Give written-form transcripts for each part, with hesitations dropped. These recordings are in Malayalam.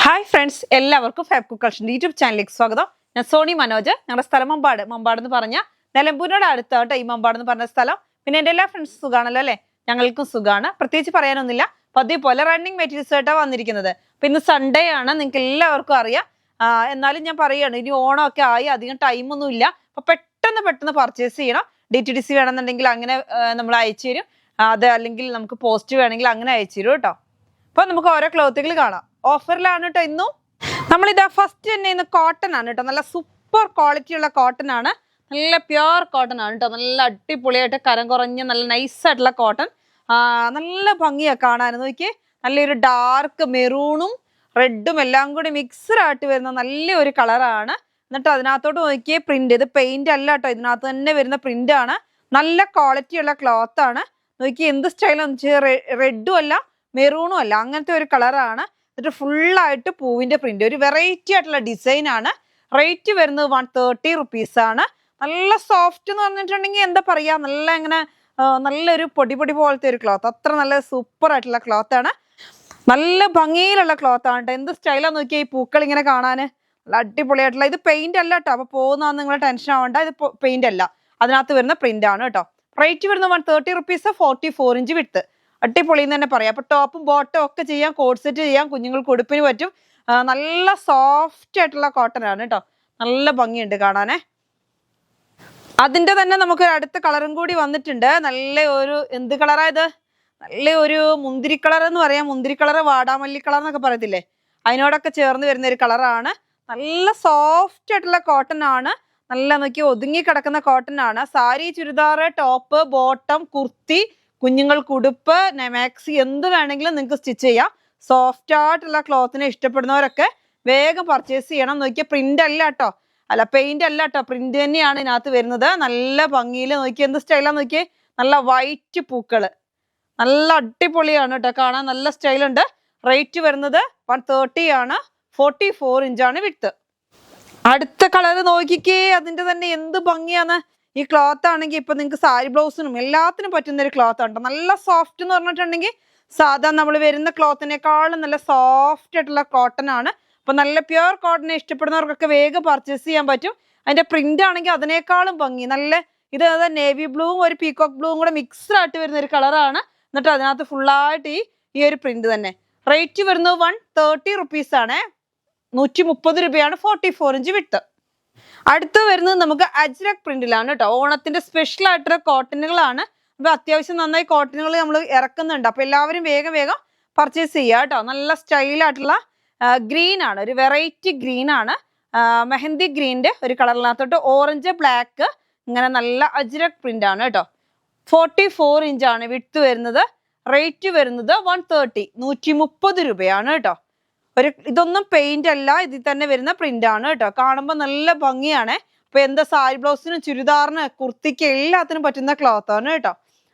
ഹായ് ഫ്രണ്ട്സ്, എല്ലാവർക്കും ഫാബ് കുക്ക് കളക്ഷൻ്റെ യൂട്യൂബ് ചാനലിലേക്ക് സ്വാഗതം. ഞാൻ സോണി മനോജ്. ഞങ്ങളുടെ സ്ഥലം മമ്പാട് എന്ന് പറഞ്ഞാൽ നിലമ്പൂരിനോട് അടുത്താട്ടോ ഈ മമ്പാട് എന്ന് പറഞ്ഞ സ്ഥലം. പിന്നെ എൻ്റെ എല്ലാ ഫ്രണ്ട്സും സുഖാണല്ലോ അല്ലേ? ഞങ്ങൾക്കും സുഖമാണ്, പ്രത്യേകിച്ച് പറയാനൊന്നുമില്ല. പതിവ് പോലെ റണ്ണിങ് മെറ്റീരിയൽസ് ആയിട്ടാണ് വന്നിരിക്കുന്നത്. അപ്പം ഇന്ന് സൺഡേ ആണ്, നിങ്ങൾക്ക് എല്ലാവർക്കും അറിയാം. എന്നാലും ഞാൻ പറയുകയാണ്, ഇനി ഓണമൊക്കെ ആയി, അധികം ടൈമൊന്നും ഇല്ല. അപ്പം പെട്ടെന്ന് പർച്ചേസ് ചെയ്യണം. DTDC വേണമെന്നുണ്ടെങ്കിൽ അങ്ങനെ നമ്മൾ അയച്ചു തരും. അത് അല്ലെങ്കിൽ നമുക്ക് പോസ്റ്റ് വേണമെങ്കിൽ അങ്ങനെ അയച്ചു തരും കേട്ടോ. അപ്പോൾ നമുക്ക് ഓരോ ക്ലോത്തുകൾ കാണാം. ഓഫറിലാണ് കേട്ടോ ഇന്നും. നമ്മളിതാ ഫസ്റ്റ് തന്നെ ഇന്ന് കോട്ടൺ ആണ് കേട്ടോ. നല്ല സൂപ്പർ ക്വാളിറ്റി ഉള്ള കോട്ടൺ ആണ്. നല്ല പ്യുവർ കോട്ടൺ ആണ് കേട്ടോ. നല്ല അടിപൊളിയായിട്ട് കരം കുറഞ്ഞ നല്ല നൈസായിട്ടുള്ള കോട്ടൺ. നല്ല ഭംഗിയാണ് കാണാൻ. നോക്കിയേ, നല്ലൊരു ഡാർക്ക് മെറൂണും റെഡും എല്ലാം കൂടി മിക്സ്ഡ് ആയിട്ട് വരുന്ന നല്ലൊരു കളറാണ്. എന്നിട്ട് അതിനകത്തോട്ട് നോക്കിയേ പ്രിന്റ്. ഇത് പെയിന്റ് അല്ല കേട്ടോ, ഇതിനകത്ത് തന്നെ വരുന്ന പ്രിന്റ് ആണ്. നല്ല ക്വാളിറ്റി ഉള്ള ക്ലോത്ത് ആണ്. നോക്കി എന്ത് സ്റ്റൈലാന്ന് വെച്ചാൽ റെഡും അല്ല മെറൂണും അല്ല, അങ്ങനത്തെ ഒരു കളറാണ്. എന്നിട്ട് ഫുള്ളായിട്ട് പൂവിന്റെ പ്രിന്റ്, ഒരു വെറൈറ്റി ആയിട്ടുള്ള ഡിസൈൻ ആണ്. റേറ്റ് വരുന്നത് 130 റുപ്പീസ് ആണ്. നല്ല സോഫ്റ്റ് എന്ന് പറഞ്ഞിട്ടുണ്ടെങ്കിൽ എന്താ പറയാ, നല്ല ഇങ്ങനെ നല്ലൊരു പൊടി പോലത്തെ ഒരു ക്ലോത്ത്. അത്ര നല്ല സൂപ്പർ ആയിട്ടുള്ള ക്ലോത്ത് ആണ്. നല്ല ഭംഗിയിലുള്ള ക്ലോത്ത് ആണ് കേട്ടോ. എന്ത് സ്റ്റൈലാന്ന് നോക്കിയാൽ ഈ പൂക്കൾ ഇങ്ങനെ കാണാന് നല്ല അടിപൊളിയായിട്ടുള്ള. ഇത് പെയിന്റ് അല്ല കേട്ടോ, അപ്പൊ പോകുന്ന നിങ്ങൾ ടെൻഷൻ ആവണ്ട. ഇത് പെയിന്റ് അല്ല, അതിനകത്ത് വരുന്ന പ്രിന്റ് ആണ് കേട്ടോ. റേറ്റ് വരുന്നത് 130 റുപ്പീസ്, 44 ഇഞ്ച് വിഡ്ത്ത്. അടിപൊളി എന്ന് തന്നെ പറയാം. അപ്പൊ ടോപ്പും ബോട്ടും ഒക്കെ ചെയ്യാം, കോഡ് സെറ്റ് ചെയ്യാം, കുഞ്ഞുങ്ങൾക്ക് ഉടുപ്പിന് പറ്റും. നല്ല സോഫ്റ്റ് ആയിട്ടുള്ള കോട്ടൺ ആണ് കേട്ടോ. നല്ല ഭംഗിയുണ്ട് കാണാനേ. അതിന്റെ തന്നെ നമുക്ക് അടുത്ത കളറും കൂടി വന്നിട്ടുണ്ട്. നല്ല ഒരു എന്ത് കളറായത്, നല്ല ഒരു മുന്തിരി കളർ എന്ന് പറയാം. മുന്തിരി കളർ, വാടാമല്ലി കളർ എന്നൊക്കെ പറയത്തില്ലേ, അതിനോടൊക്കെ ചേർന്ന് വരുന്ന ഒരു കളറാണ്. നല്ല സോഫ്റ്റ് ആയിട്ടുള്ള കോട്ടൺ ആണ്. നല്ല നോക്കി ഒതുങ്ങി കിടക്കുന്ന കോട്ടൺ ആണ്. സാരി, ചുരിദാർ, ടോപ്പ്, ബോട്ടം, കുർത്തി, കുഞ്ഞുങ്ങൾക്ക് ഉടുപ്പ്, മാക്സി എന്ത് വേണമെങ്കിലും നിങ്ങൾക്ക് സ്റ്റിച്ച് ചെയ്യാം. സോഫ്റ്റ് ആയിട്ടുള്ള ക്ലോത്തിനെ ഇഷ്ടപ്പെടുന്നവരൊക്കെ വേഗം പർച്ചേസ് ചെയ്യണം. നോക്കിയാൽ പ്രിന്റ് അല്ല കേട്ടോ, അല്ല പെയിന്റ് അല്ല കേട്ടോ, പ്രിന്റ് തന്നെയാണ് ഇതിനകത്ത് വരുന്നത്. നല്ല ഭംഗിയിൽ നോക്കിയാൽ എന്ത് സ്റ്റൈലാന്ന് നോക്കിയേ, നല്ല വൈറ്റ് പൂക്കള്, നല്ല അടിപൊളിയാണ് കേട്ടോ കാണാൻ. നല്ല സ്റ്റൈലുണ്ട്. റേറ്റ് വരുന്നത് 130 ആണ്. 44 ഇഞ്ചാണ് വിഡ്ത്ത്. അടുത്ത കളർ നോക്കിക്കേ, അതിന്റെ തന്നെ എന്ത് ഭംഗിയാണ്. ഈ ക്ലോത്ത് ആണെങ്കിൽ ഇപ്പൊ നിങ്ങൾക്ക് സാരി ബ്ലൗസിനും എല്ലാത്തിനും പറ്റുന്ന ഒരു ക്ലോത്ത് ആണ്. നല്ല സോഫ്റ്റ് എന്ന് പറഞ്ഞിട്ടുണ്ടെങ്കിൽ സാധാരണ നമ്മൾ വരുന്ന ക്ലോത്തിനേക്കാളും നല്ല സോഫ്റ്റ് ആയിട്ടുള്ള കോട്ടൺ ആണ്. അപ്പൊ നല്ല പ്യുവർ കോട്ടനെ ഇഷ്ടപ്പെടുന്നവർക്കൊക്കെ വേഗം പർച്ചേസ് ചെയ്യാൻ പറ്റും. അതിന്റെ പ്രിന്റ് ആണെങ്കിൽ അതിനേക്കാളും ഭംഗി. നല്ല ഇത് നേവി ബ്ലൂവും ഒരു പീകോക്ക് ബ്ലൂവും കൂടെ മിക്സ്ഡ് ആയിട്ട് വരുന്ന ഒരു കളറാണ്. എന്നിട്ട് അതിനകത്ത് ഫുള്ളായിട്ട് ഈ ഒരു പ്രിന്റ് തന്നെ. റേറ്റ് വരുന്നത് 130 റുപ്പീസ് ആണ്. 130 രൂപയാണ്. 44 ഇഞ്ച് വിട്ട്. അടുത്ത് വരുന്നത് നമുക്ക് അജ്രക് പ്രിന്റിലാണ് കേട്ടോ. ഓണത്തിന്റെ സ്പെഷ്യൽ ആയിട്ടുള്ള കോട്ടനുകളാണ്. അപ്പൊ അത്യാവശ്യം നന്നായി കോട്ടനുകൾ നമ്മൾ ഇറക്കുന്നുണ്ട്. അപ്പൊ എല്ലാവരും വേഗം പർച്ചേസ് ചെയ്യുക കേട്ടോ. നല്ല സ്റ്റൈലായിട്ടുള്ള ഗ്രീൻ ആണ്, ഒരു വെറൈറ്റി ഗ്രീൻ ആണ്. മെഹന്തി ഗ്രീൻ്റെ ഒരു കളറിനകത്തോട്ട് ഓറഞ്ച്, ബ്ലാക്ക്, ഇങ്ങനെ നല്ല അജ്രക് പ്രിന്റ് ആണ് കേട്ടോ. 44 ഇഞ്ചാണ് വിഡ്ത്ത് വരുന്നത്. റേറ്റ് വരുന്നത് 130, 130 രൂപയാണ് കേട്ടോ. ഇതൊന്നും പെയിന്റ് അല്ല, ഇതിൽ തന്നെ വരുന്ന പ്രിന്റ് ആണ് കേട്ടോ. കാണുമ്പോൾ നല്ല ഭംഗിയാണ്. അപ്പൊ എന്താ സാരി ബ്ലൗസിനും ചുരിദാറിന് കുർത്തിക്ക് എല്ലാത്തിനും പറ്റുന്ന ക്ലോത്ത് ആണ് കേട്ടോ.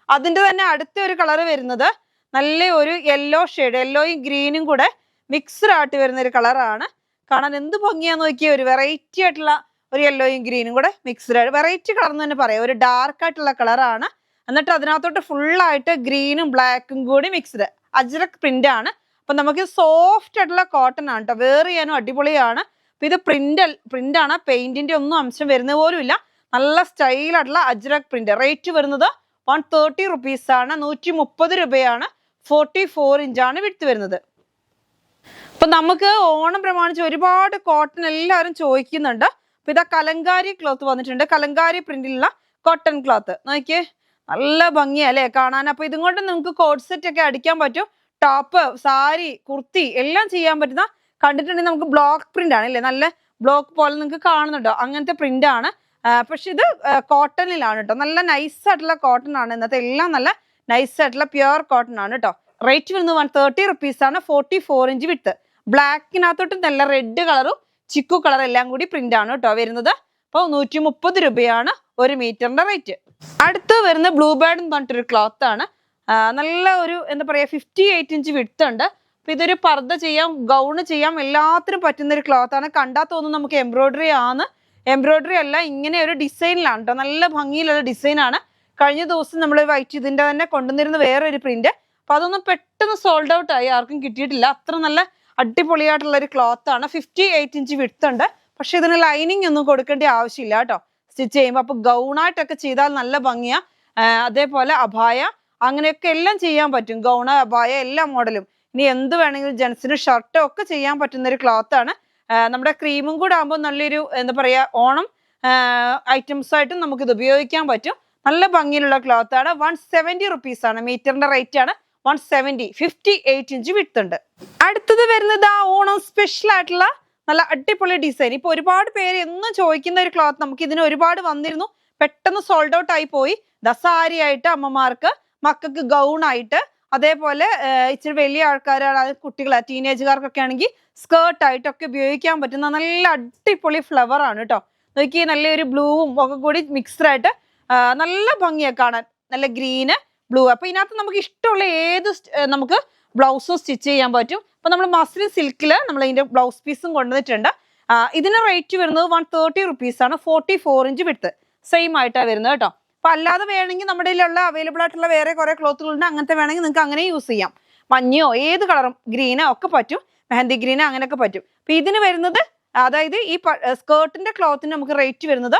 അതിന്റെ തന്നെ അടുത്ത ഒരു കളർ വരുന്നത് നല്ല ഒരു യെല്ലോ ഷെയ്ഡ്, യെല്ലോയും ഗ്രീനും കൂടെ മിക്സ്ഡ് ആയിട്ട് വരുന്ന ഒരു കളറാണ്. കാണാൻ എന്ത് ഭംഗിയാന്ന് നോക്കിയ, ഒരു വെറൈറ്റി ആയിട്ടുള്ള ഒരു യെല്ലോയും ഗ്രീനും കൂടെ മിക്സ്ഡ് ആയിട്ട്, വെറൈറ്റി കളർ എന്ന് തന്നെ പറയാം. ഒരു ഡാർക്ക് ആയിട്ടുള്ള കളറാണ്. എന്നിട്ട് അതിനകത്തോട്ട് ഫുള്ളായിട്ട് ഗ്രീനും ബ്ലാക്കും കൂടി മിക്സ്ഡ് അജ്രക് പ്രിന്റ് ആണ്. അപ്പൊ നമുക്ക് സോഫ്റ്റ് ആയിട്ടുള്ള കോട്ടൺ ആണ് കേട്ടോ. വെയർ ചെയ്യാനും അടിപൊളിയാണ്. അപ്പൊ ഇത് പ്രിന്റ് ആണ്, പെയിന്റിന്റെ ഒന്നും അംശം വരുന്നത് പോലും ഇല്ല. നല്ല സ്റ്റൈലായിട്ടുള്ള അജ്രക് പ്രിന്റ്. റേറ്റ് വരുന്നത് 130 റുപ്പീസ് ആണ്. 130 രൂപയാണ്. 44 ഇഞ്ചാണ് വിഡ്ത്ത് വരുന്നത്. അപ്പൊ നമുക്ക് ഓണം പ്രമാണിച്ച് ഒരുപാട് കോട്ടൺ എല്ലാവരും ചോദിക്കുന്നുണ്ട്. അപ്പൊ ഇതാ കലങ്കാരി ക്ലോത്ത് വന്നിട്ടുണ്ട്. കലങ്കാരി പ്രിന്റിലുള്ള കോട്ടൺ ക്ലോത്ത് നോക്കിയേ, നല്ല ഭംഗിയല്ലേ കാണാൻ. അപ്പൊ ഇതും കൊണ്ട് നിങ്ങൾക്ക് കോഡ് സെറ്റ് ഒക്കെ അടിക്കാൻ പറ്റും. ടോപ്പ്, സാരി, കുർത്തി എല്ലാം ചെയ്യാൻ പറ്റുന്ന, കണ്ടിട്ടുണ്ടെങ്കിൽ നമുക്ക് ബ്ലോക്ക് പ്രിന്റ് ആണ് അല്ലേ, നല്ല ബ്ലോക്ക് പോലെ നിങ്ങൾക്ക് കാണുന്നുണ്ടോ, അങ്ങനത്തെ പ്രിന്റ് ആണ്. പക്ഷെ ഇത് കോട്ടണിലാണ് കേട്ടോ. നല്ല നൈസ് ആയിട്ടുള്ള കോട്ടൺ ആണ്. ഇന്നത്തെ എല്ലാം നല്ല നൈസ് ആയിട്ടുള്ള പ്യുവർ കോട്ടൺ ആണ് കേട്ടോ. റേറ്റ് വരുന്നത് 130 റുപ്പീസ് ആണ്. 44 ഇഞ്ച് വിട്ട്. ബ്ലാക്കിനകത്തോട്ട് നല്ല റെഡ് കളറും ചിക്കു കളർ എല്ലാം കൂടി പ്രിന്റ് ആണ് കേട്ടോ വരുന്നത്. അപ്പോൾ 130 രൂപയാണ് 1 മീറ്ററിന്റെ റേറ്റ്. അടുത്ത് വരുന്ന ബ്ലൂ ബേർഡ് എന്ന് പറഞ്ഞിട്ടൊരു ക്ലോത്ത് ആണ്. നല്ല ഒരു എന്താ പറയാ 58 ഇഞ്ച് വിഡ്ത്ത് ഉണ്ട്. അപ്പൊ ഇതൊരു പർദ്ദ ചെയ്യാം, ഗൗണ് ചെയ്യാം, എല്ലാത്തിനും പറ്റുന്ന ഒരു ക്ലോത്ത് ആണ്. കണ്ടാൽ തോന്നുന്നു നമുക്ക് എംബ്രോയിഡറി ആണ്. എംബ്രോയിഡറി അല്ല, ഇങ്ങനെ ഒരു ഡിസൈനിലാണ് കേട്ടോ. നല്ല ഭംഗിയിലുള്ള ഡിസൈൻ ആണ്. കഴിഞ്ഞ ദിവസം നമ്മൾ വൈറ്റ് ഇതിന്റെ തന്നെ കൊണ്ടുവന്നിരുന്ന വേറൊരു പ്രിന്റ്. അപ്പൊ അതൊന്നും പെട്ടെന്ന് സോൾഡ് ഔട്ട് ആയി, ആർക്കും കിട്ടിയിട്ടില്ല. അത്ര നല്ല അടിപൊളിയായിട്ടുള്ള ഒരു ക്ലോത്ത് ആണ്. 58 ഇഞ്ച് വിഡ്ത്ത് ഉണ്ട്. പക്ഷെ ഇതിന് ലൈനിങ് ഒന്നും കൊടുക്കേണ്ട ആവശ്യമില്ല കേട്ടോ സ്റ്റിച്ച് ചെയ്യുമ്പോൾ. അപ്പൊ ഗൗണായിട്ടൊക്കെ ചെയ്താൽ നല്ല ഭംഗിയാ. അതേപോലെ അബായ അങ്ങനെയൊക്കെ എല്ലാം ചെയ്യാൻ പറ്റും. ഗൗണ, അബായ എല്ലാ മോഡലും. ഇനി എന്ത് വേണമെങ്കിലും ജെൻസിന് ഷർട്ടും ഒക്കെ ചെയ്യാൻ പറ്റുന്ന ഒരു ക്ലോത്ത് ആണ്. നമ്മുടെ ക്രീമും കൂടെ ആകുമ്പോൾ നല്ലൊരു എന്താ പറയാ ഓണം ഐറ്റംസ് ആയിട്ടും നമുക്ക് ഇത് ഉപയോഗിക്കാൻ പറ്റും. നല്ല ഭംഗിയിലുള്ള ക്ലോത്ത് ആണ്. 170 റുപ്പീസ് ആണ്. മീറ്ററിന്റെ റേറ്റ് ആണ് 170. 58 ഇഞ്ച് വിഡ്ത്ത് ഉണ്ട്. അടുത്തത് വരുന്നത് ആ ഓണം സ്പെഷ്യൽ ആയിട്ടുള്ള നല്ല അടിപൊളി ഡിസൈൻ. ഇപ്പൊ ഒരുപാട് പേര് എന്നും ചോദിക്കുന്ന ഒരു ക്ലോത്ത്. നമുക്ക് ഇതിന് ഒരുപാട് വന്നിരുന്നു, പെട്ടെന്ന് സോൾഡ് ഔട്ട് ആയി പോയി. ദസാരി ആയിട്ട് അമ്മമാർക്ക്, മക്കൾക്ക് ഗൗൺ ആയിട്ട്, അതേപോലെ ഇച്ചിരി വലിയ ആൾക്കാരാണ്, കുട്ടികളെ ടീനേജുകാർക്കൊക്കെ ആണെങ്കിൽ സ്കേർട്ട് ആയിട്ടൊക്കെ ഉപയോഗിക്കാൻ പറ്റുന്ന നല്ല അടിപൊളി ഫ്ലവർ ആണ് കേട്ടോ. നോക്കി നല്ലൊരു ബ്ലൂവും ഒക്കെ കൂടി മിക്സ്ഡ് ആയിട്ട് നല്ല ഭംഗിയാ കാണാൻ. നല്ല ഗ്രീന്, ബ്ലൂ. അപ്പൊ ഇതിനകത്ത് നമുക്ക് ഇഷ്ടമുള്ള ഏത് നമുക്ക് ബ്ലൗസും സ്റ്റിച്ച് ചെയ്യാൻ പറ്റും. അപ്പൊ നമ്മൾ മസ്ലിൻ സിൽക്കില് നമ്മൾ ഇതിന്റെ ബ്ലൗസ് പീസും കൊണ്ടുവന്നിട്ടുണ്ട്. ഇതിന് റേറ്റ് വരുന്നത് 130 റുപ്പീസ് ആണ്. 44 ഇഞ്ച് വിഡ്ത്ത് സെയിം ആയിട്ടാണ് വരുന്നത് കേട്ടോ. അപ്പൊ അല്ലാതെ വേണമെങ്കിൽ നമ്മുടെ കയ്യിലുള്ള അവൈലബിൾ ആയിട്ടുള്ള വേറെ കുറെ ക്ലോത്തുകളുണ്ട്. അങ്ങനത്തെ വേണമെങ്കിൽ നിങ്ങൾക്ക് അങ്ങനെ യൂസ് ചെയ്യാം. മഞ്ഞയോ ഏത് കളറും ഗ്രീനോ ഒക്കെ പറ്റും, മെഹന്തി ഗ്രീനോ അങ്ങനെയൊക്കെ പറ്റും. അപ്പൊ ഇതിന് വരുന്നത് അതായത് ഈ സ്കേർട്ടിന്റെ ക്ലോത്തിന് നമുക്ക് റേറ്റ് വരുന്നത്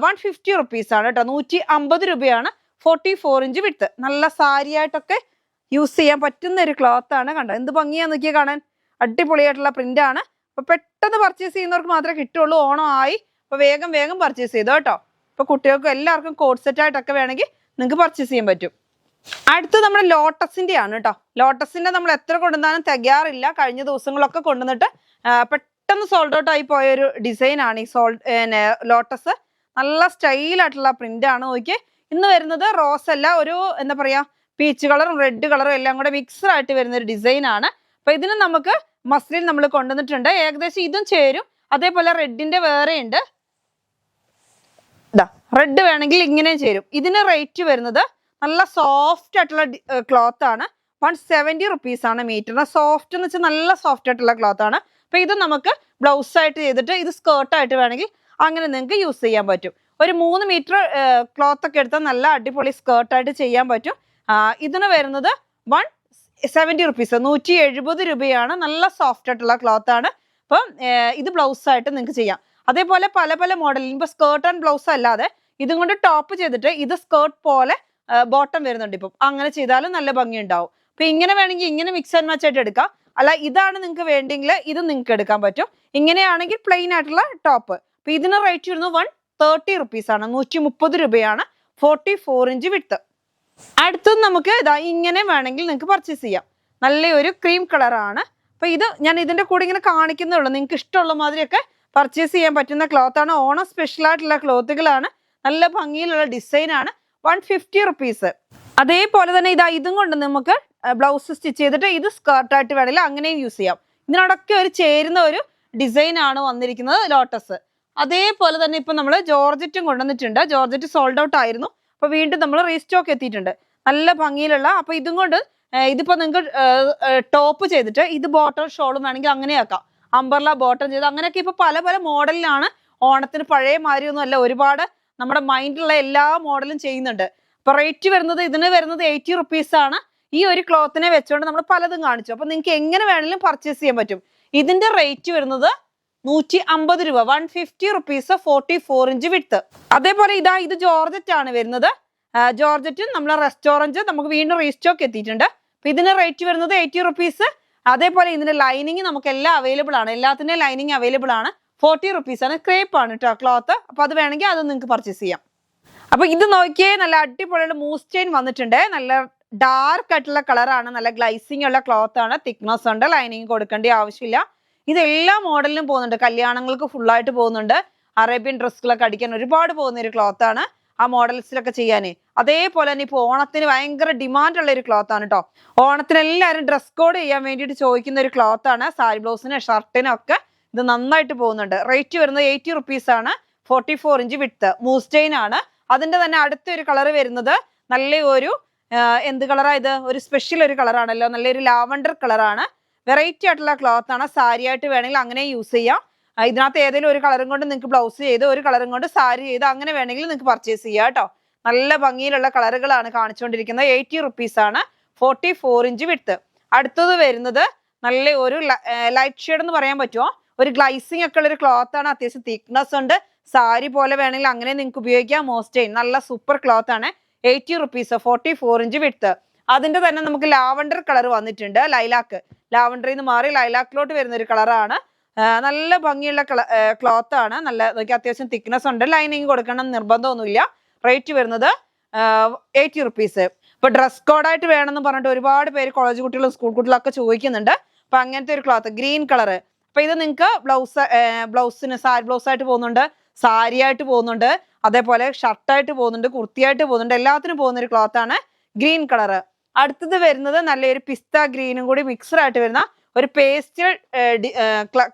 150 റുപ്പീസ് ആണ് കേട്ടോ. 150 രൂപയാണ്. 44 ഇഞ്ച് വിഡ്ത്ത്. നല്ല സാരി ആയിട്ടൊക്കെ യൂസ് ചെയ്യാൻ പറ്റുന്ന ഒരു ക്ലോത്ത് ആണ്. കണ്ടോ എന്ത് ഭംഗിയാ നോക്കിയാൽ കാണാൻ. അടിപൊളിയായിട്ടുള്ള പ്രിന്റ് ആണ്. അപ്പൊ പെട്ടെന്ന് പർച്ചേസ് ചെയ്യുന്നവർക്ക് മാത്രമേ കിട്ടുള്ളൂ. ഓണം ആയി. അപ്പൊ വേഗം വേഗം പർച്ചേസ് ചെയ്തോ കേട്ടോ. ഇപ്പൊ കുട്ടികൾക്കും എല്ലാവർക്കും കോഡ് സെറ്റ് ആയിട്ടൊക്കെ വേണമെങ്കിൽ നിങ്ങൾക്ക് പർച്ചേസ് ചെയ്യാൻ പറ്റും. അടുത്ത് നമ്മുടെ ലോട്ടസിന്റെ ആണ് കേട്ടോ. ലോട്ടസിന്റെ നമ്മൾ എത്ര കൊണ്ടുവന്നാലും തികയാറില്ല. കഴിഞ്ഞ ദിവസങ്ങളൊക്കെ കൊണ്ടുവന്നിട്ട് പെട്ടെന്ന് സോൾഡ് ഔട്ട് ആയി പോയ ഒരു ഡിസൈൻ ആണ് ഈ ലോട്ടസ്. നല്ല സ്റ്റൈലായിട്ടുള്ള പ്രിന്റ് ആണ്. നോക്കിയേ, ഇന്ന് വരുന്നത് റോസ് അല്ല, ഒരു എന്താ പറയാ പീച്ച് കളറും റെഡ് കളറും എല്ലാം കൂടെ മിക്സ്ഡ് ആയിട്ട് വരുന്ന ഒരു ഡിസൈൻ ആണ്. അപ്പൊ ഇതിന് നമുക്ക് മസ്ലിൻ നമ്മൾ കൊണ്ടുവന്നിട്ടുണ്ട്. ഏകദേശം ഇതും ചേരും. അതേപോലെ റെഡിന്റെ വേറെ ഉണ്ട്. റെഡ് വേണമെങ്കിൽ ഇങ്ങനെയും ചേരും. ഇതിന് റേറ്റ് വരുന്നത് നല്ല സോഫ്റ്റ് ആയിട്ടുള്ള ക്ലോത്ത് ആണ്. 170 റുപ്പീസ് ആണ് മീറ്ററിന്. സോഫ്റ്റ് എന്ന് വെച്ചാൽ നല്ല സോഫ്റ്റ് ആയിട്ടുള്ള ക്ലോത്ത് ആണ്. അപ്പൊ ഇത് നമുക്ക് ബ്ലൗസ് ആയിട്ട് ചെയ്തിട്ട് ഇത് സ്കേർട്ടായിട്ട് വേണമെങ്കിൽ അങ്ങനെ നിങ്ങൾക്ക് യൂസ് ചെയ്യാൻ പറ്റും. ഒരു 3 മീറ്റർ ക്ലോത്ത് ഒക്കെ എടുത്താൽ നല്ല അടിപൊളി സ്കേർട്ടായിട്ട് ചെയ്യാൻ പറ്റും. ഇതിന് വരുന്നത് 170 റുപ്പീസ്, 170 രൂപയാണ്. നല്ല സോഫ്റ്റ് ആയിട്ടുള്ള ക്ലോത്ത് ആണ്. അപ്പം ഇത് ബ്ലൗസ് ആയിട്ട് നിങ്ങൾക്ക് ചെയ്യാം. അതേപോലെ പല പല മോഡലിൽ ഇപ്പൊ സ്കേർട്ട് ആൻഡ് ബ്ലൗസ് അല്ലാതെ ഇതും കൊണ്ട് ടോപ്പ് ചെയ്തിട്ട് ഇത് സ്കേർട്ട് പോലെ ബോട്ടം വരുന്നുണ്ട്. ഇപ്പം അങ്ങനെ ചെയ്താലും നല്ല ഭംഗി ഉണ്ടാവും. അപ്പൊ ഇങ്ങനെ വേണമെങ്കിൽ ഇങ്ങനെ മിക്സ് ആൻഡ് മാച്ച് ആയിട്ട് എടുക്കാം. അല്ല ഇതാണ് നിങ്ങൾക്ക് വേണ്ടെങ്കിൽ ഇത് നിങ്ങൾക്ക് എടുക്കാൻ പറ്റും. ഇങ്ങനെയാണെങ്കിൽ പ്ലെയിൻ ആയിട്ടുള്ള ടോപ്പ്. അപ്പൊ ഇതിന് റേറ്റ് വരുന്നത് 130 റുപ്പീസ് ആണ്. 130 രൂപയാണ്. 44 ഇഞ്ച് വിഡ്ത്ത്. അടുത്തത് നമുക്ക് ഇതാ ഇങ്ങനെ വേണമെങ്കിൽ നിങ്ങൾക്ക് പർച്ചേസ് ചെയ്യാം. നല്ലൊരു ക്രീം കളറാണ്. അപ്പൊ ഇത് ഞാൻ ഇതിന്റെ കൂടെ ഇങ്ങനെ കാണിക്കുന്നേ ഉള്ളൂ. നിങ്ങൾക്ക് ഇഷ്ടമുള്ള മാതിരിയൊക്കെ പർച്ചേസ് ചെയ്യാൻ പറ്റുന്ന ക്ലോത്ത് ആണ്. ഓണം സ്പെഷ്യൽ ആയിട്ടുള്ള ക്ലോത്തുകളാണ്. നല്ല ഭംഗിയിലുള്ള ഡിസൈൻ ആണ്. 150 റുപ്പീസ്. അതേപോലെ തന്നെ ഇതും കൊണ്ട് നമുക്ക് ബ്ലൗസ് സ്റ്റിച്ച് ചെയ്തിട്ട് ഇത് സ്കേർട്ടായിട്ട് വേണമെങ്കിൽ അങ്ങനെയും യൂസ് ചെയ്യാം. ഇതിനോടൊക്കെ ഒരു ചേരുന്ന ഒരു ഡിസൈൻ ആണ് വന്നിരിക്കുന്നത് ലോട്ടസ്. അതേപോലെ തന്നെ ഇപ്പൊ നമ്മൾ ജോർജറ്റും കൊണ്ടുവന്നിട്ടുണ്ട്. ജോർജറ്റ് സോൾഡ് ഔട്ട് ആയിരുന്നു. അപ്പൊ വീണ്ടും നമ്മൾ റീസ്റ്റോക്ക് എത്തിയിട്ടുണ്ട്. നല്ല ഭംഗിയിലുള്ള. അപ്പൊ ഇതും കൊണ്ട് ഇതിപ്പോ നിങ്ങൾക്ക് ടോപ്പ് ചെയ്തിട്ട് ഇത് ബോട്ടം ഷോളും വേണമെങ്കിൽ അങ്ങനെ ആക്കാം. അംബർല ബോട്ടം ചെയ്ത് അങ്ങനെയൊക്കെ ഇപ്പൊ പല പല മോഡലിലാണ്. ഓണത്തിന് പഴയ മാതിരി ഒന്നും അല്ല, ഒരുപാട് നമ്മുടെ മൈൻഡിലുള്ള എല്ലാ മോഡലും ചെയ്യുന്നുണ്ട്. അപ്പൊ റേറ്റ് വരുന്നത് ഇതിന് വരുന്നത് 80 റുപ്പീസ് ആണ്. ഈ ഒരു ക്ലോത്തിനെ വെച്ചുകൊണ്ട് നമ്മൾ പലതും കാണിച്ചു. അപ്പൊ നിങ്ങൾക്ക് എങ്ങനെ വേണമെങ്കിലും പർച്ചേസ് ചെയ്യാൻ പറ്റും. ഇതിന്റെ റേറ്റ് വരുന്നത് 150 രൂപ. 150 റുപ്പീസ്. 44 inch width. അതേപോലെ ഇത് ജോർജറ്റ് ആണ് വരുന്നത്. ജോർജറ്റും നമ്മൾ റെസ്റ്റോറന്റ് നമുക്ക് വീണ്ടും റീസ്റ്റോക്ക് എത്തിയിട്ടുണ്ട്. അപ്പൊ ഇതിന് റേറ്റ് വരുന്നത് 80 റുപ്പീസ്. അതേപോലെ ഇതിന്റെ ലൈനിങ് നമുക്ക് എല്ലാം അവൈലബിൾ ആണ്. എല്ലാത്തിന്റെയും ലൈനിങ് അവൈലബിൾ ആണ്. 40 റുപ്പീസ് ആണ്. ക്രേപ്പ് ആണ് കേട്ടോ ക്ലോത്ത്. അപ്പൊ അത് വേണമെങ്കിൽ അത് നിങ്ങൾക്ക് പർച്ചേസ് ചെയ്യാം. അപ്പൊ ഇത് നോക്കിയേ, നല്ല അടിപൊളിയുള്ള മൂസ് ചെയിൻ വന്നിട്ടുണ്ട്. നല്ല ഡാർക്ക് ആയിട്ടുള്ള കളറാണ്. നല്ല ഗ്ലൈസിംഗ് ഉള്ള ക്ലോത്ത് ആണ്. തിക്നെസ് ഉണ്ട്. ലൈനിങ് കൊടുക്കേണ്ട ആവശ്യമില്ല. ഇതെല്ലാ മോഡലിലും പോകുന്നുണ്ട്. കല്യാണങ്ങൾക്ക് ഫുള്ളായിട്ട് പോകുന്നുണ്ട്. അറേബ്യൻ ഡ്രസ്സുകളൊക്കെ അടിക്കാൻ ഒരുപാട് പോകുന്ന ഒരു ക്ലോത്ത് ആണ്. ആ മോഡൽസിലൊക്കെ ചെയ്യാനേ. അതേപോലെ തന്നെ ഇപ്പൊ ഓണത്തിന് ഭയങ്കര ഡിമാൻഡ് ഉള്ള ഒരു ക്ലോത്ത് ആണ് കേട്ടോ. ഓണത്തിന് എല്ലാവരും ഡ്രസ് കോഡ് ചെയ്യാൻ വേണ്ടിയിട്ട് ചോദിക്കുന്ന ഒരു ക്ലോത്ത് ആണ്. സാരി ബ്ലൗസിന് ഷർട്ടിനും ഒക്കെ ഇത് നന്നായിട്ട് പോകുന്നുണ്ട്. റേറ്റ് വരുന്നത് 80 റുപ്പീസ് ആണ്. 44 ഇഞ്ച് വിഡ്ത്ത്. മൂസ് ചെയിൻ ആണ്. അതിന്റെ തന്നെ അടുത്തൊരു കളർ വരുന്നത് നല്ല ഒരു എന്ത് കളറാ ഇത്? ഒരു സ്പെഷ്യൽ ഒരു കളറാണല്ലോ. നല്ലൊരു ലാവണ്ടർ കളറാണ്. വെറൈറ്റി ആയിട്ടുള്ള ക്ലോത്ത് ആണ്. സാരി ആയിട്ട് വേണമെങ്കിൽ അങ്ങനെ യൂസ് ചെയ്യാം. ഇതിനകത്ത് ഏതെങ്കിലും ഒരു കളറും കൊണ്ട് നിങ്ങൾക്ക് ബ്ലൗസ് ചെയ്ത് ഒരു കളറും കൊണ്ട് സാരി ചെയ്ത് അങ്ങനെ വേണമെങ്കിൽ നിങ്ങൾക്ക് പർച്ചേസ് ചെയ്യാം കേട്ടോ. നല്ല ഭംഗിയിലുള്ള കളറുകളാണ് കാണിച്ചുകൊണ്ടിരിക്കുന്നത്. 80 റുപ്പീസ് ആണ്. 44 ഇഞ്ച് വിഡ്ത്ത്. അടുത്തത് വരുന്നത് നല്ല ഒരു ലൈറ്റ് ഷെയ്ഡ് എന്ന് പറയാൻ പറ്റുമോ, ഒരു ഗ്ലൈസിങ് ഒക്കെ ഉള്ള ഒരു ക്ലോത്ത് ആണ്. അത്യാവശ്യം തിക്നെസ് ഉണ്ട്. സാരി പോലെ വേണമെങ്കിൽ അങ്ങനെ നിങ്ങൾക്ക് ഉപയോഗിക്കാം. മോസ്റ്റൈൻ നല്ല സൂപ്പർ ക്ലോത്ത് ആണ്. 80 റുപ്പീസ്, 44 ഇഞ്ച് വിഡ്ത്ത്. അതിന്റെ തന്നെ നമുക്ക് ലാവണ്ടർ കളർ വന്നിട്ടുണ്ട്. ലൈലാക്ക്, ലാവണ്ടറിൽ നിന്ന് മാറി ലൈലാക്കിലോട്ട് വരുന്ന ഒരു കളറാണ്. നല്ല ഭംഗിയുള്ള ക്ലോത്ത് ആണ്. നല്ല അത്യാവശ്യം തിക്നെസ് ഉണ്ട്. ലൈനിങ് കൊടുക്കണം നിർബന്ധമൊന്നുമില്ല. റേറ്റ് വരുന്നത് 80 റുപ്പീസ്. ഇപ്പൊ ഡ്രസ് കോഡായിട്ട് വേണമെന്ന് പറഞ്ഞിട്ട് ഒരുപാട് പേര് കോളേജ് കുട്ടികളും സ്കൂൾ കുട്ടികളൊക്കെ ചോദിക്കുന്നുണ്ട്. അപ്പൊ അങ്ങനത്തെ ഒരു ക്ലോത്ത് ഗ്രീൻ കളർ. അപ്പൊ ഇത് നിങ്ങൾക്ക് ബ്ലൗസിന് സാരി ബ്ലൗസ് ആയിട്ട് പോകുന്നുണ്ട്, സാരി ആയിട്ട് പോകുന്നുണ്ട്, അതേപോലെ ഷർട്ടായിട്ട് പോകുന്നുണ്ട്, കുർത്തിയായിട്ട് പോകുന്നുണ്ട്, എല്ലാത്തിനും പോകുന്ന ഒരു ക്ലോത്ത് ആണ് ഗ്രീൻ കളർ. അടുത്തത് വരുന്നത് നല്ലൊരു പിസ്ത ഗ്രീനും കൂടി മിക്സഡ് ആയിട്ട് വരുന്ന ഒരു പേസ്റ്റൽ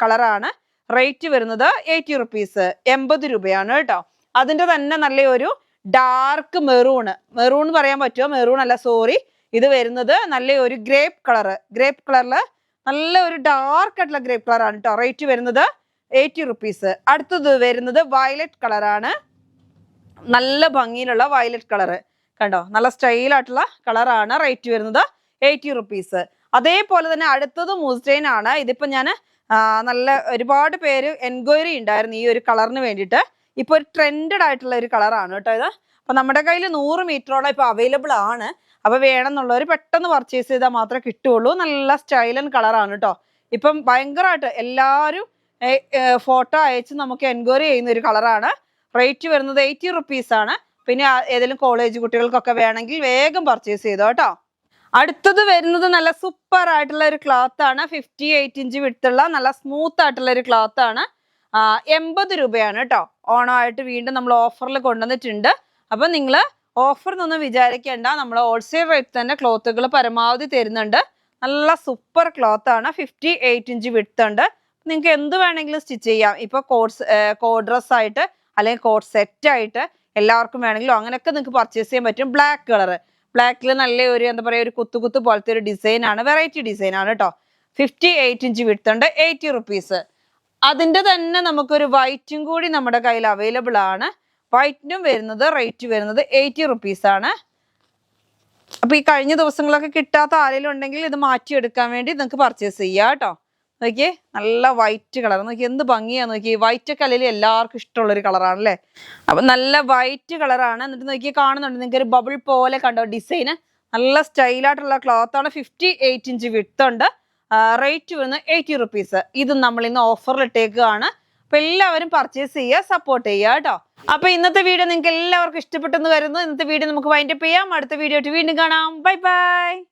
കളറാണ്. റേറ്റ് വരുന്നത് 80 റുപ്പീസ്, 80 രൂപയാണ് കേട്ടോ. അതിന്റെ തന്നെ നല്ലൊരു ഡാർക്ക് മെറൂൺ പറയാൻ പറ്റുമോ, മെറൂൺ അല്ല സോറി, ഇത് വരുന്നത് നല്ലൊരു ഗ്രേപ്പ് കളറില് നല്ല ഒരു ഡാർക്ക് ആയിട്ടുള്ള ഗ്രേപ്പ് കളറാണ് കേട്ടോ. റേറ്റ് വരുന്നത് 80 റുപ്പീസ്. അടുത്തത് വരുന്നത് വയലറ്റ് കളറാണ്. നല്ല ഭംഗിയിലുള്ള വയലറ്റ് കളറ് കണ്ടോ, നല്ല സ്റ്റൈലായിട്ടുള്ള കളറാണ്. റേറ്റ് വരുന്നത് 80 റുപ്പീസ്. അതേപോലെ തന്നെ അടുത്തത് മൂസ്റ്റൈൻ ആണ്. ഇതിപ്പോ ഞാൻ നല്ല ഒരുപാട് പേര് എൻക്വയറി ഉണ്ടായിരുന്നു ഈ ഒരു കളറിന് വേണ്ടിയിട്ട്. ഇപ്പൊ ഒരു ട്രെൻഡഡ് ആയിട്ടുള്ള ഒരു കളറാണ് കേട്ടോ ഇത്. അപ്പൊ നമ്മുടെ കയ്യിൽ 100 മീറ്ററോളം ഇപ്പൊ അവൈലബിൾ ആണ്. അപ്പൊ വേണമെന്നുള്ളവർ പെട്ടെന്ന് പർച്ചേസ് ചെയ്താൽ മാത്രമേ കിട്ടുള്ളൂ. നല്ല സ്റ്റൈലൻ കളറാണ് കേട്ടോ. ഇപ്പം ഭയങ്കരമായിട്ട് എല്ലാവരും ഫോട്ടോ അയച്ച് നമുക്ക് എൻക്വയറി ചെയ്യുന്ന ഒരു കളറാണ്. റേറ്റ് വരുന്നത് 80 റുപ്പീസ് ആണ്. പിന്നെ ഏതെങ്കിലും കോളേജ് കുട്ടികൾക്കൊക്കെ വേണമെങ്കിൽ വേഗം പർച്ചേസ് ചെയ്തോ കേട്ടോ. അടുത്തത് വരുന്നത് നല്ല സൂപ്പർ ആയിട്ടുള്ള ഒരു ക്ലോത്ത് ആണ്. 58 ഇഞ്ച് വിട്ടുള്ള നല്ല സ്മൂത്ത് ആയിട്ടുള്ള ഒരു ക്ലോത്ത് ആണ്. 80 രൂപയാണ് കേട്ടോ. ഓണമായിട്ട് വീണ്ടും നമ്മൾ ഓഫറിൽ കൊണ്ടുവന്നിട്ടുണ്ട്. അപ്പൊ നിങ്ങൾ ഓഫർ എന്നൊന്നും വിചാരിക്കേണ്ട, നമ്മൾ ഹോൾസെയിൽ റേറ്റ് തന്നെ ക്ലോത്തുകൾ പരമാവധി തരുന്നുണ്ട്. നല്ല സൂപ്പർ ക്ലോത്ത് ആണ്. 58 ഇഞ്ച് വിഡ്ത്ത് ഉണ്ട്. നിങ്ങൾക്ക് എന്ത് വേണമെങ്കിലും സ്റ്റിച്ച് ചെയ്യാം. ഇപ്പൊ കോഡ് ഡ്രസ് ആയിട്ട് അല്ലെങ്കിൽ കോഡ് സെറ്റ് ആയിട്ട് എല്ലാവർക്കും വേണമെങ്കിലും അങ്ങനെയൊക്കെ നിങ്ങൾക്ക് പർച്ചേസ് ചെയ്യാൻ പറ്റും. ബ്ലാക്കിൽ നല്ല ഒരു എന്താ പറയുക, ഒരു കുത്തു പോലത്തെ ഒരു ഡിസൈൻ ആണ്. വെറൈറ്റി ഡിസൈൻ ആണ് കേട്ടോ. 58 ഇഞ്ച് വിഡ്ത്ത് ഉണ്ട്. 80 റുപ്പീസ്. അതിന്റെ തന്നെ നമുക്കൊരു വൈറ്റും കൂടി നമ്മുടെ കയ്യിൽ അവൈലബിൾ ആണ്. വൈറ്റിനും വരുന്നത് റേറ്റ് വരുന്നത് 80 റുപ്പീസ് ആണ്. അപ്പൊ ഈ കഴിഞ്ഞ ദിവസങ്ങളൊക്കെ കിട്ടാത്ത ആരെങ്കിലും ഉണ്ടെങ്കിൽ ഇത് മാറ്റിയെടുക്കാൻ വേണ്ടി നിങ്ങൾക്ക് പർച്ചേസ് ചെയ്യാം കേട്ടോ. നോക്കിയേ, നല്ല വൈറ്റ് കളർ നോക്കി, എന്ത് ഭംഗിയാന്ന് നോക്കി. വൈറ്റ് ഒക്കെ അല്ലെങ്കിൽ എല്ലാവർക്കും ഇഷ്ടമുള്ള ഒരു കളറാണല്ലേ. അപ്പൊ നല്ല വൈറ്റ് കളറാണ്. എന്നിട്ട് നോക്കി കാണുന്നുണ്ട് നിങ്ങൾക്ക് ഒരു ബബിൾ പോലെ കണ്ടോ ഡിസൈന്. നല്ല സ്റ്റൈലായിട്ടുള്ള ക്ലോത്ത് ആണ്. 58 ഇഞ്ച് വിഡ്ത്ത് ഉണ്ട്. റേറ്റ് വരുന്നത് 80 റുപ്പീസ്. ഇത് നമ്മൾ ഇന്ന് ഓഫറിൽ ഇട്ടേക്കുകയാണ്. അപ്പൊ എല്ലാവരും പർച്ചേസ് ചെയ്യുക, സപ്പോർട്ട് ചെയ്യുക കേട്ടോ. അപ്പൊ ഇന്നത്തെ വീഡിയോ നിങ്ങൾക്ക് എല്ലാവർക്കും ഇഷ്ടപ്പെട്ടെന്ന് കരുതുന്നു. ഇന്നത്തെ വീഡിയോ നമുക്ക് വൈൻഡപ്പ് ചെയ്യാം. അടുത്ത വീഡിയോ ആയിട്ട് വീണ്ടും കാണാം. Bye bye.